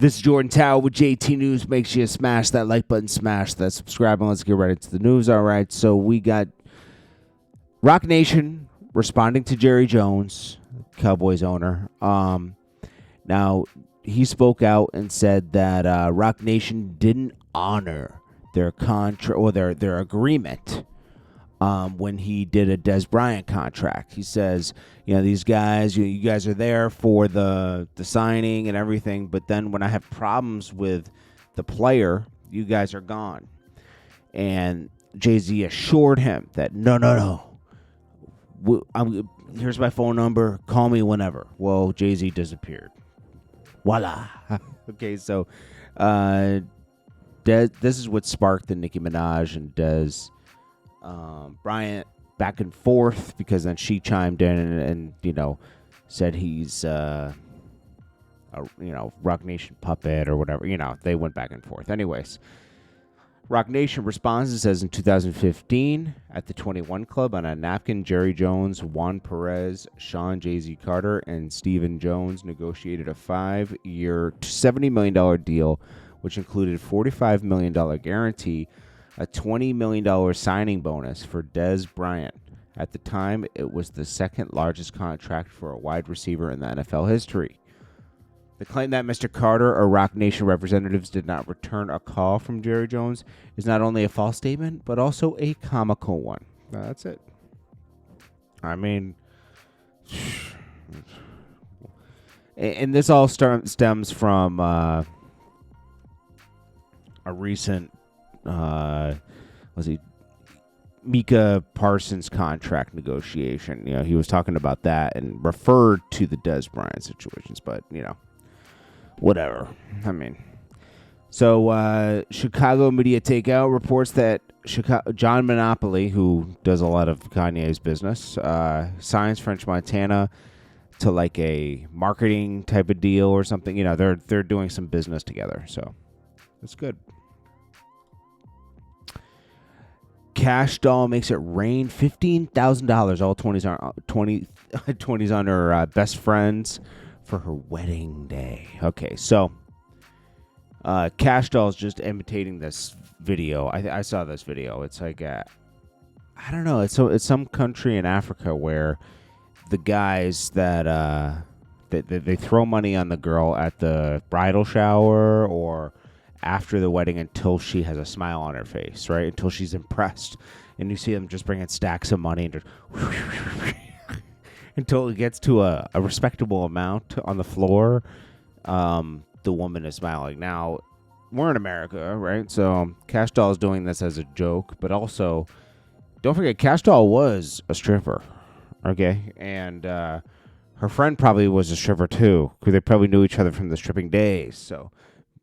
This is Jordan Tower with JT News. Make sure you smash that like button, smash that subscribe, and let's get right into the news. All right, so we got Roc Nation responding to Jerry Jones, Cowboys owner. Now, he spoke out and said that Roc Nation didn't honor their contract or their agreement when he did a Dez Bryant contract. He says, these guys, you guys are there for the signing and everything, but then when I have problems with the player, you guys are gone. And Jay-Z assured him that, no. Here's my phone number. Call me whenever. Well, Jay-Z disappeared. Voila. Okay, so this is what sparked the Nicki Minaj and Dez Bryant back and forth, because then she chimed in and said he's a Roc Nation puppet or whatever. They went back and forth. Anyways, Roc Nation responds and says in 2015 at the 21 Club on a napkin, Jerry Jones, Juan Perez, Sean Jay-Z Carter, and Stephen Jones negotiated a 5-year, $70 million deal, which included $45 million guarantee, a $20 million signing bonus for Dez Bryant. At the time, it was the second largest contract for a wide receiver in the NFL history. The claim that Mr. Carter or Roc Nation representatives did not return a call from Jerry Jones is not only a false statement, but also a comical one. That's it. I mean, and this all stems from a recent Mika Parsons contract negotiation. He was talking about that and referred to the Dez Bryant situations, but whatever. I mean, so Chicago Media Takeout reports that John Monopoly, who does a lot of Kanye's business, signs French Montana to like a marketing type of deal or something. They're doing some business together, so that's good. Cash Doll makes it rain $15,000. All 20s on her best friends for her wedding day. Okay, so Cash Doll is just imitating this video. I saw this video. It's like I don't know. It's some country in Africa where the guys that they throw money on the girl at the bridal shower or after the wedding until she has a smile on her face, right? Until she's impressed. And you see them just bringing stacks of money and just until it gets to a respectable amount on the floor. The woman is smiling. Now, we're in America, right? So Cash Doll is doing this as a joke, but also don't forget Cash Doll was a stripper, okay? And her friend probably was a stripper too, because they probably knew each other from the stripping days. So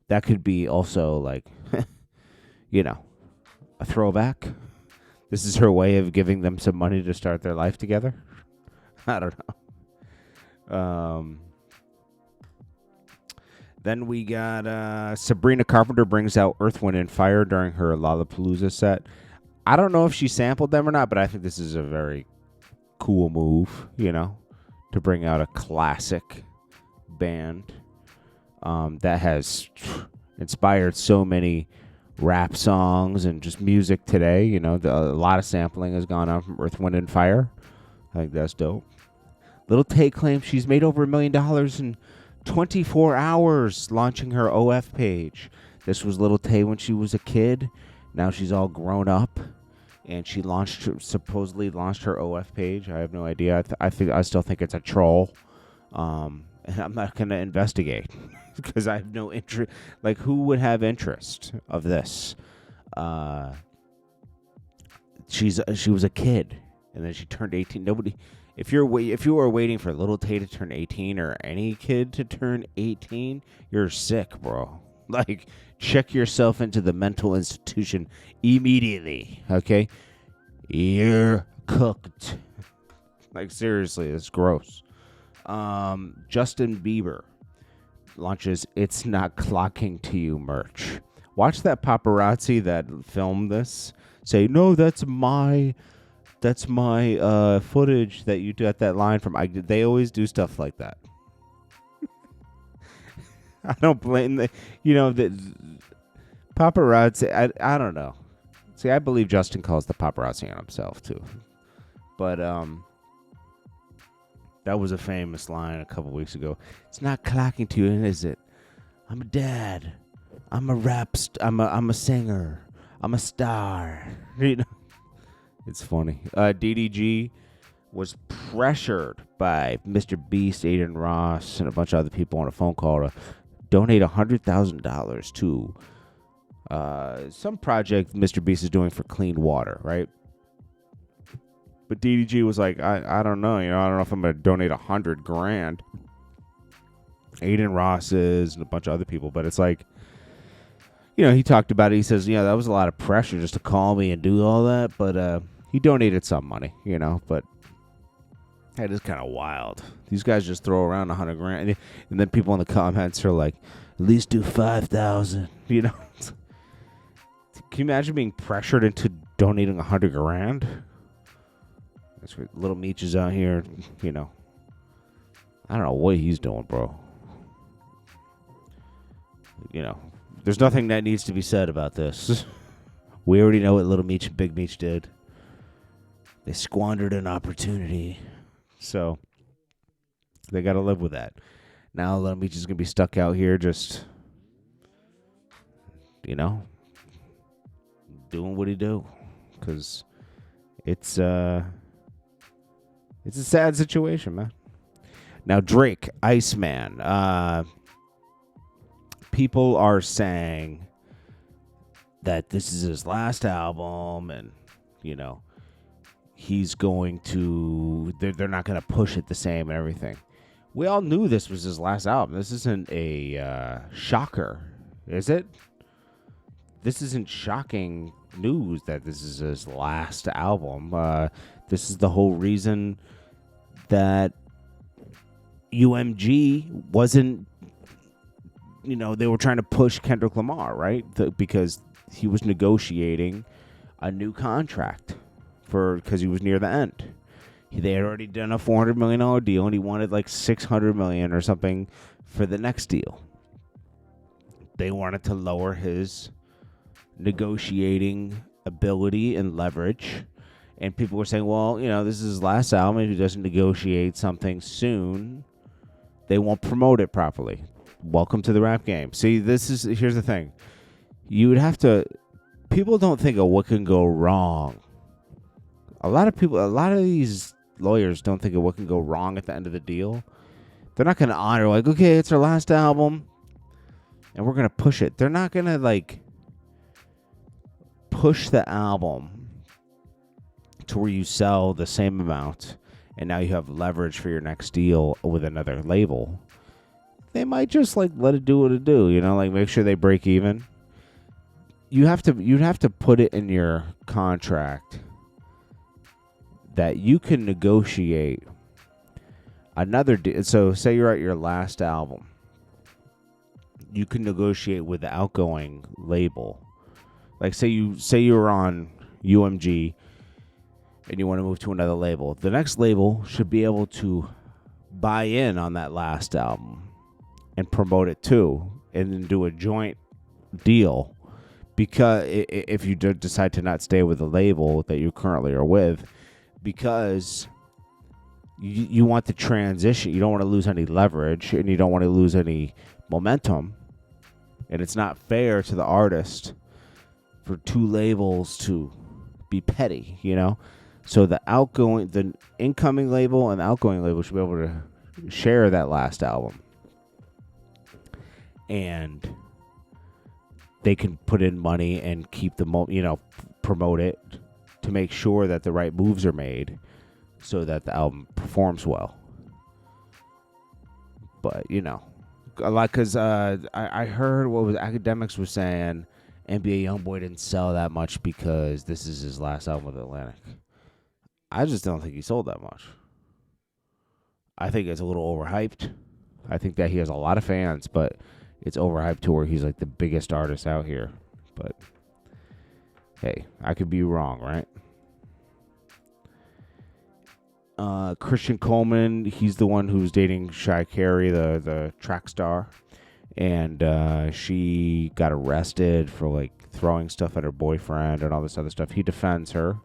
that could be also like, a throwback. This is her way of giving them some money to start their life together. I don't know. Then we got Sabrina Carpenter brings out Earth, Wind, and Fire during her Lollapalooza set. I don't know if she sampled them or not, but I think this is a very cool move, to bring out a classic band that has inspired so many rap songs and just music today. A lot of sampling has gone on from Earth, Wind, and Fire. I think that's dope. Lil Tay claims she's made over $1 million in 24 hours launching her OF page. This was Lil Tay when she was a kid. Now she's all grown up, and she supposedly launched her OF page. I have no idea. I still think it's a troll. And I'm not going to investigate because I have no interest. Like, who would have interest of this? She was a kid, and then she turned 18. Nobody. If you were waiting for Lil Tay to turn 18 or any kid to turn 18, you're sick, bro. Like, check yourself into the mental institution immediately. Okay, you're cooked. Like, seriously, it's gross. Justin Bieber launches "It's Not Clocking to You" merch. Watch that paparazzi that filmed this say, "No, that's my footage that you got that line from." They always do stuff like that. I don't blame the paparazzi. I don't know. See, I believe Justin calls the paparazzi on himself too. But that was a famous line a couple weeks ago. It's not clocking to you, is it? I'm a dad. I'm a I'm a singer. I'm a star. It's funny. DDG was pressured by Mr. Beast, Aiden Ross, and a bunch of other people on a phone call to donate $100,000 to some project Mr. Beast is doing for clean water, right? But DDG was like, I don't know, I don't know if I'm gonna donate $100,000. Aiden Ross is and a bunch of other people, but it's like, he talked about it. He says, that was a lot of pressure just to call me and do all that, but he donated some money, but that is kind of wild. These guys just throw around $100,000, and then people in the comments are like, at least do 5,000. Can you imagine being pressured into donating $100,000? That's where Lil Meech is out here. I don't know what he's doing, bro. There's nothing that needs to be said about this. We already know what Lil Meech and Big Meech did. They squandered an opportunity. So they got to live with that. Now Lil Meech is going to be stuck out here just, doing what he do. Because it's a sad situation, man. Now Drake, Iceman. People are saying that this is his last album and, he's going to, they're not going to push it the same and everything. We all knew this was his last album. This isn't a shocker, is it? This isn't shocking news that this is his last album. This is the whole reason that UMG wasn't, they were trying to push Kendrick Lamar, right? Because he was negotiating a new contract because he was near the end. They had already done a $400 million deal, and he wanted like $600 million or something for the next deal. They wanted to lower his negotiating ability and leverage. And people were saying, well, this is his last album. If he doesn't negotiate something soon, they won't promote it properly. Welcome to the rap game. See, here's the thing. You would have to, people don't think of what can go wrong. A lot of these lawyers don't think of what can go wrong at the end of the deal. They're not going to honor, like, okay, it's our last album, and we're going to push it. They're not going to, like, push the album to where you sell the same amount, and now you have leverage for your next deal with another label. They might just like let it do what it do, like make sure they break even. You'd have to put it in your contract that you can negotiate another deal. So say you're at your last album, you can negotiate with the outgoing label. Like say you're on UMG and you want to move to another label. The next label should be able to buy in on that last album and promote it too, and then do a joint deal. Because if you decide to not stay with the label that you currently are with, because you want the transition, you don't want to lose any leverage, and you don't want to lose any momentum, and it's not fair to the artist for two labels to be petty, So the incoming label and the outgoing label should be able to share that last album. And they can put in money and keep promote it to make sure that the right moves are made so that the album performs well. But, a lot, because I heard what was Academics was saying NBA Youngboy didn't sell that much because this is his last album with Atlantic. I just don't think he sold that much. I think it's a little overhyped. I think that he has a lot of fans, but it's overhyped to where he's like the biggest artist out here. But hey, I could be wrong, right? Christian Coleman, he's the one who's dating Shy Carey, the track star. and she got arrested for like throwing stuff at her boyfriend and all this other stuff. He defends her,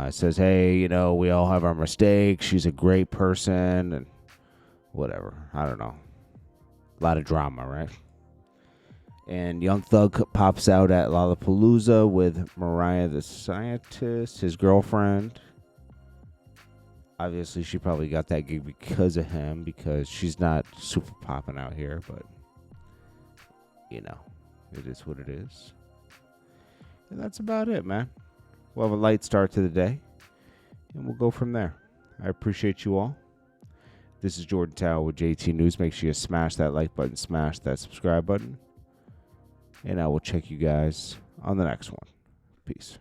says, "Hey, we all have our mistakes. She's a great person," and whatever. I don't know. A lot of drama, right? And Young Thug pops out at Lollapalooza with Mariah the Scientist, his girlfriend. Obviously, she probably got that gig because of him, because she's not super popping out here, but, it is what it is. And that's about it, man. We'll have a light start to the day, and we'll go from there. I appreciate you all. This is Jordan Tower with JT News. Make sure you smash that like button, smash that subscribe button, and I will check you guys on the next one. Peace.